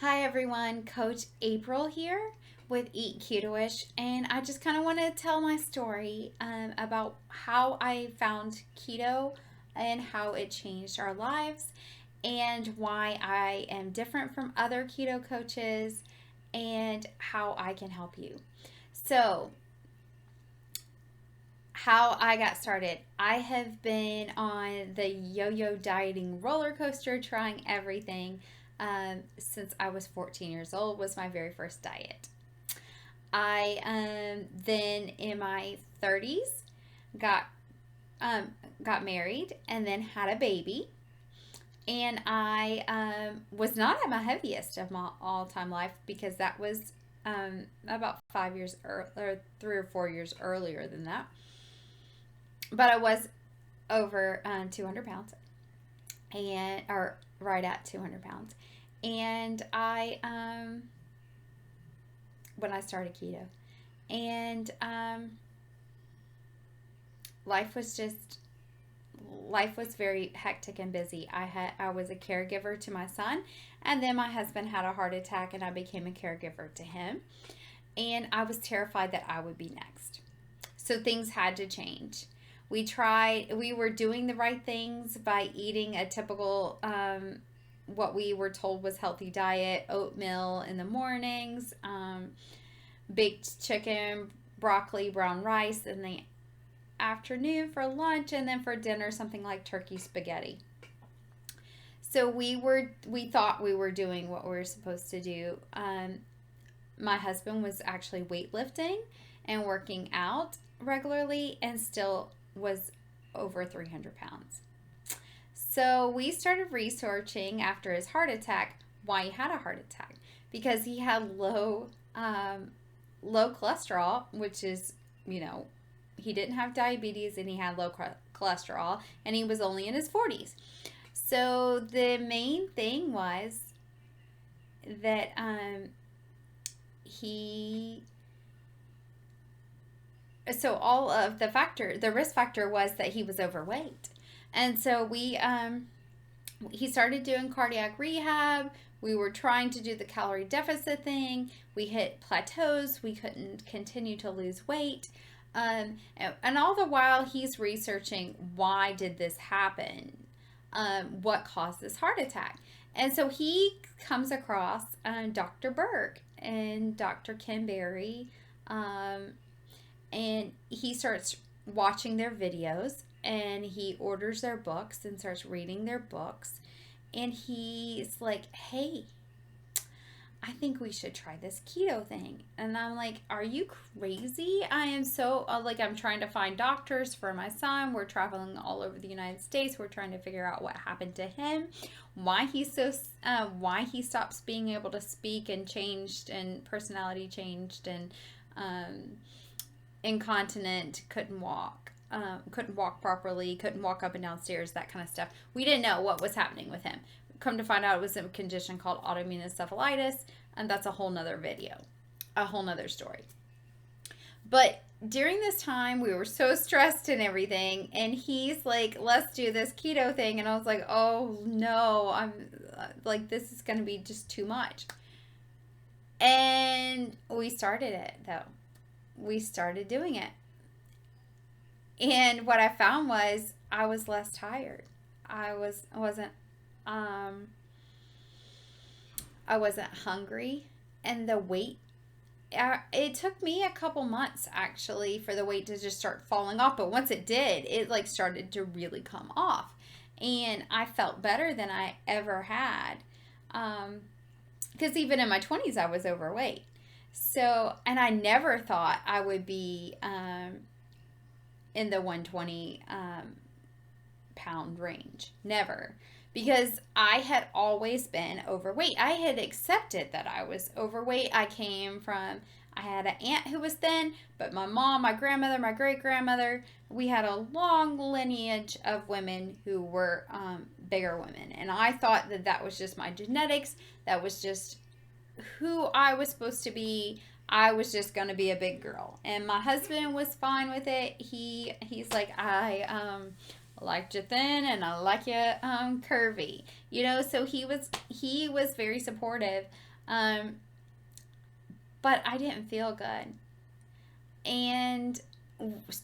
Hi everyone, Coach April here with Eat Ketoish, and I just kind of want to tell my story about how I found keto and how it changed our lives, and why I am different from other keto coaches, and how I can help you. So, how I got started. I have been on the yo yo dieting roller coaster, trying everything since I was 14 years old, was my very first diet. I then in my 30s got got married and then had a baby. And I was not at my heaviest of my all time life because that was about 5 years or 3 or 4 years earlier than that. But I was over 200 pounds, and or right at 200 pounds. And I when I started keto, and life was just life was very hectic and busy. I was a caregiver to my son, and then my husband had a heart attack, and I became a caregiver to him. And I was terrified that I would be next. So things had to change. We were doing the right things by eating a typical, what we were told was healthy diet: oatmeal in the mornings, baked chicken, broccoli, brown rice in the afternoon for lunch, and then for dinner, something like turkey spaghetti. So we thought we were doing what we were supposed to do. My husband was actually weightlifting and working out regularly, and still was over 300 pounds. So we started researching after his heart attack why he had a heart attack, because he had low cholesterol, which is, he didn't have diabetes, and he had low cholesterol, and he was only in his 40s. So the main thing was that he so all of the risk factor was that he was overweight. And so he started doing cardiac rehab. We were trying to do the calorie deficit thing. We hit plateaus. We couldn't continue to lose weight. And all the while he's researching, why did this happen? What caused this heart attack? And so he comes across Dr. Berg and Dr. Ken Berry, and he starts watching their videos, and he orders their books and starts reading their books. And he's like, hey, I think we should try this keto thing. And I'm like, are you crazy? I am so, I'm trying to find doctors for my son. We're traveling all over the United States. We're trying to figure out what happened to him, why why he stops being able to speak and changed, and personality changed, and incontinent, couldn't walk properly, couldn't walk up and down stairs, that kind of stuff. We didn't know what was happening with him. Come to find out, it was a condition called autoimmune encephalitis, and that's a whole nother video, a whole nother story. But during this time, we were so stressed and everything, and he's like, let's do this keto thing. And I was like, oh no, I'm like, this is going to be just too much. And we started it, though. We started doing it. And what I found was I was less tired. I wasn't hungry, and the weight, it took me a couple months actually for the weight to just start falling off, but once it did, it like started to really come off, and I felt better than I ever had, because even in my 20s I was overweight. So, and I never thought I would be in the 120 pound range. Never. Because I had always been overweight. I had accepted that I was overweight. I had an aunt who was thin, but my mom, my grandmother, my great grandmother, we had a long lineage of women who were bigger women. And I thought that that was just my genetics. That was just who I was supposed to be. I was just going to be a big girl. And my husband was fine with it. He's like, I liked you thin, and I like you curvy. So he was very supportive Um, but I didn't feel good. And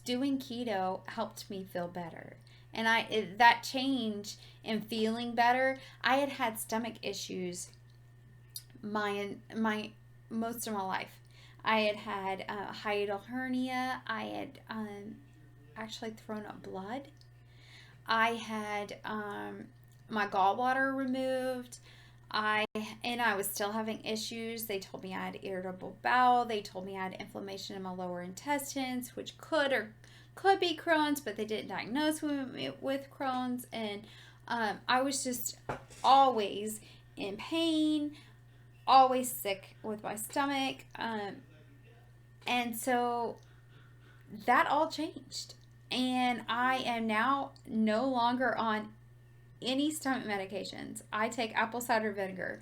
doing keto helped me feel better. And that change in feeling better, I had had stomach issues my most of my life. I had had hiatal hernia. I had actually thrown up blood. I had my gallbladder removed. I and I was still having issues. They told me I had irritable bowel. They told me I had inflammation in my lower intestines, which could be Crohn's, but they didn't diagnose me with Crohn's. And I was just always in pain, always sick with my stomach. And so that all changed. And I am now no longer on any stomach medications. I take apple cider vinegar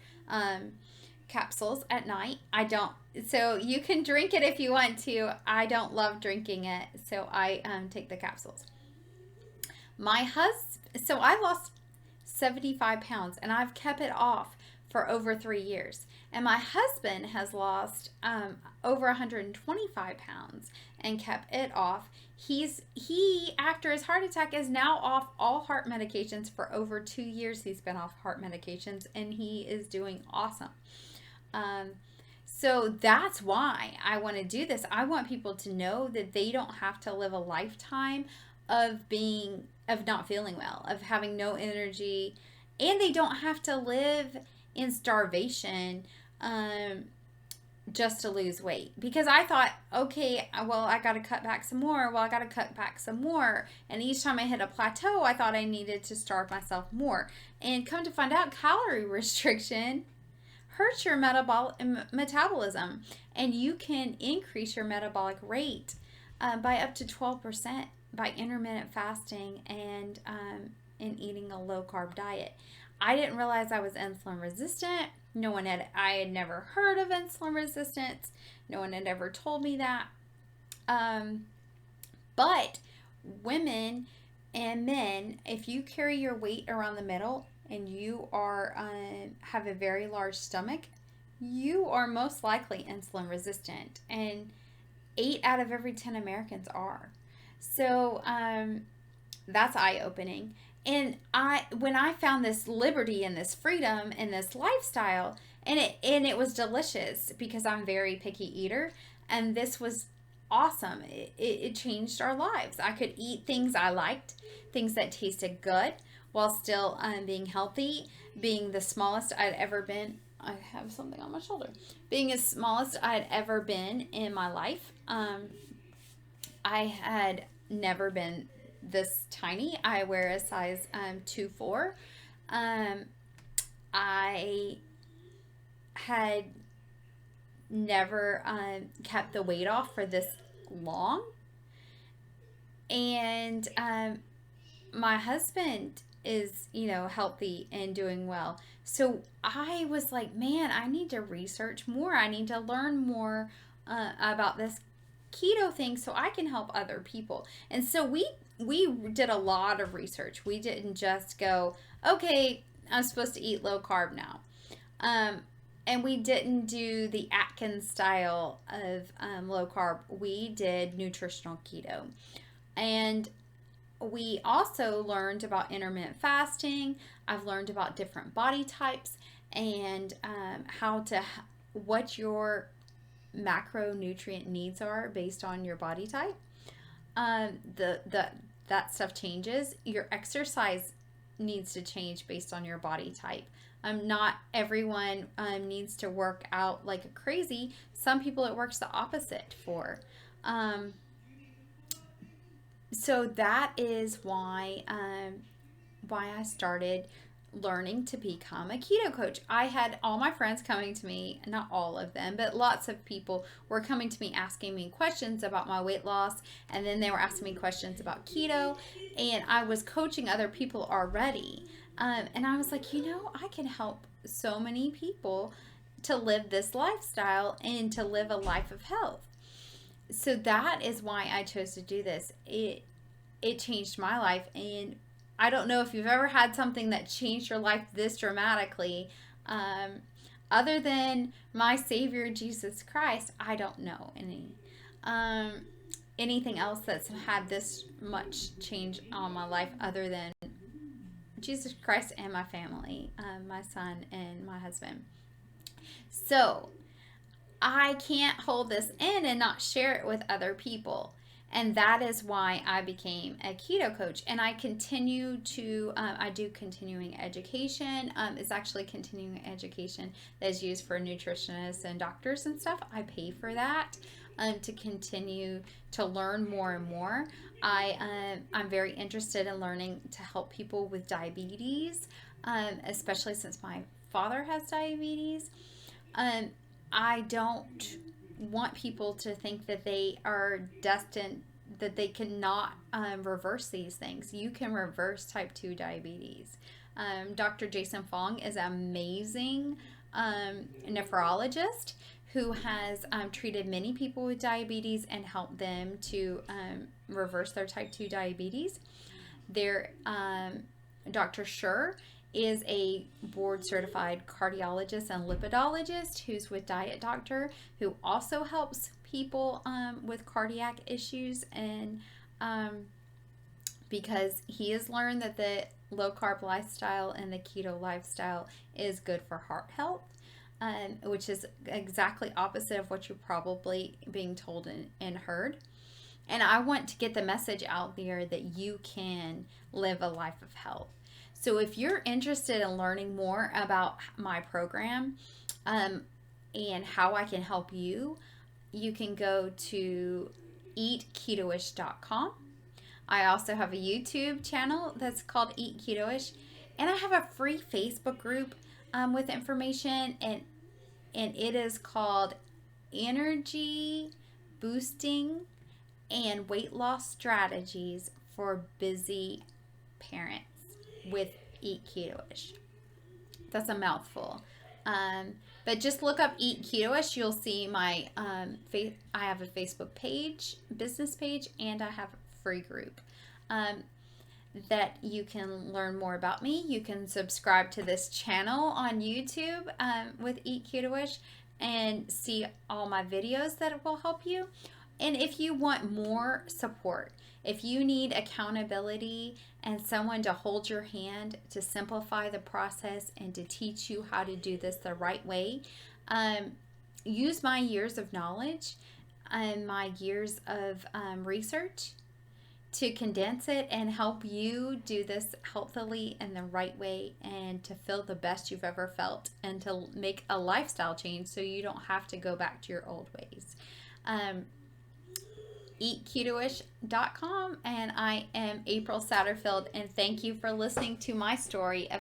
capsules at night. I don't, so you can drink it if you want to. I don't love drinking it, so I take the capsules. My husband, so I lost 75 pounds and I've kept it off for over 3 years. And my husband has lost over 125 pounds and kept it off. He after his heart attack is now off all heart medications for over 2 years. He's been off heart medications and he is doing awesome. Um, so that's why I want to do this. I want people to know that they don't have to live a lifetime of not feeling well, of having no energy, and they don't have to live in starvation just to lose weight. Because I thought, okay, well, I got to cut back some more. Well, I got to cut back some more. And each time I hit a plateau, I thought I needed to starve myself more. And come to find out, calorie restriction hurts your metabolism, and you can increase your metabolic rate by up to 12% by intermittent fasting and eating a low carb diet. I didn't realize I was insulin resistant. I had never heard of insulin resistance. No one had ever told me that. But women and men, if you carry your weight around the middle and you are have a very large stomach, you are most likely insulin resistant. And 8 out of every 10 Americans are. So that's eye-opening. And when I found this liberty and this freedom and this lifestyle, and it was delicious because I'm a very picky eater, and this was awesome. It changed our lives. I could eat things I liked, things that tasted good, while still being healthy, being the smallest I'd ever been. I have something on my shoulder. Being as smallest I'd ever been in my life. I had never been this tiny. I wear a size 2'4". I had never kept the weight off for this long. And my husband is, healthy and doing well. So I was like, man, I need to research more. I need to learn more about this keto thing so I can help other people. And so we did a lot of research. We didn't just go, okay, I'm supposed to eat low carb now. And we didn't do the Atkins style of low carb. We did nutritional keto. And we also learned about intermittent fasting. I've learned about different body types and what your macronutrient needs are based on your body type. That stuff changes. Your exercise needs to change based on your body type. Not everyone needs to work out like crazy. Some people it works the opposite for. So that is why I started learning to become a keto coach. I had all my friends coming to me, not all of them, but lots of people were coming to me asking me questions about my weight loss, and then they were asking me questions about keto, and I was coaching other people already. And I was like, I can help so many people to live this lifestyle and to live a life of health. So that is why I chose to do this. It changed my life, and I don't know if you've ever had something that changed your life this dramatically. other than my Savior Jesus Christ, I don't know anything else that's had this much change on my life other than Jesus Christ and my family, my son and my husband. So I can't hold this in and not share it with other people. And that is why I became a keto coach. And I continue to, I do continuing education. It's actually continuing education that is used for nutritionists and doctors and stuff. I pay for that to continue to learn more and more. I'm very interested in learning to help people with diabetes, especially since my father has diabetes. I don't want people to think that they are destined, that they cannot reverse these things. You can reverse type 2 diabetes. Dr. Jason Fong is an amazing nephrologist who has treated many people with diabetes and helped them to reverse their type 2 diabetes. Dr. Schur is a board certified cardiologist and lipidologist who's with Diet Doctor, who also helps people with cardiac issues, and because he has learned that the low carb lifestyle and the keto lifestyle is good for heart health, which is exactly opposite of what you're probably being told and heard. And I want to get the message out there that you can live a life of health. So if you're interested in learning more about my program and how I can help you, you can go to eatketoish.com. I also have a YouTube channel that's called Eat Ketoish, and I have a free Facebook group with information, and it is called Energy Boosting and Weight Loss Strategies for Busy Parents with Eat Ketoish. That's a mouthful. But just look up Eat Ketoish. You'll see my I have a Facebook page, business page, and I have a free group that you can learn more about me. You can subscribe to this channel on YouTube with Eat Ketoish and see all my videos that will help you. And if you want more support, if you need accountability and someone to hold your hand to simplify the process and to teach you how to do this the right way, use my years of knowledge and my years of research to condense it and help you do this healthily and the right way, and to feel the best you've ever felt, and to make a lifestyle change so you don't have to go back to your old ways. eatketoish.com, and I am April Satterfield, and thank you for listening to my story of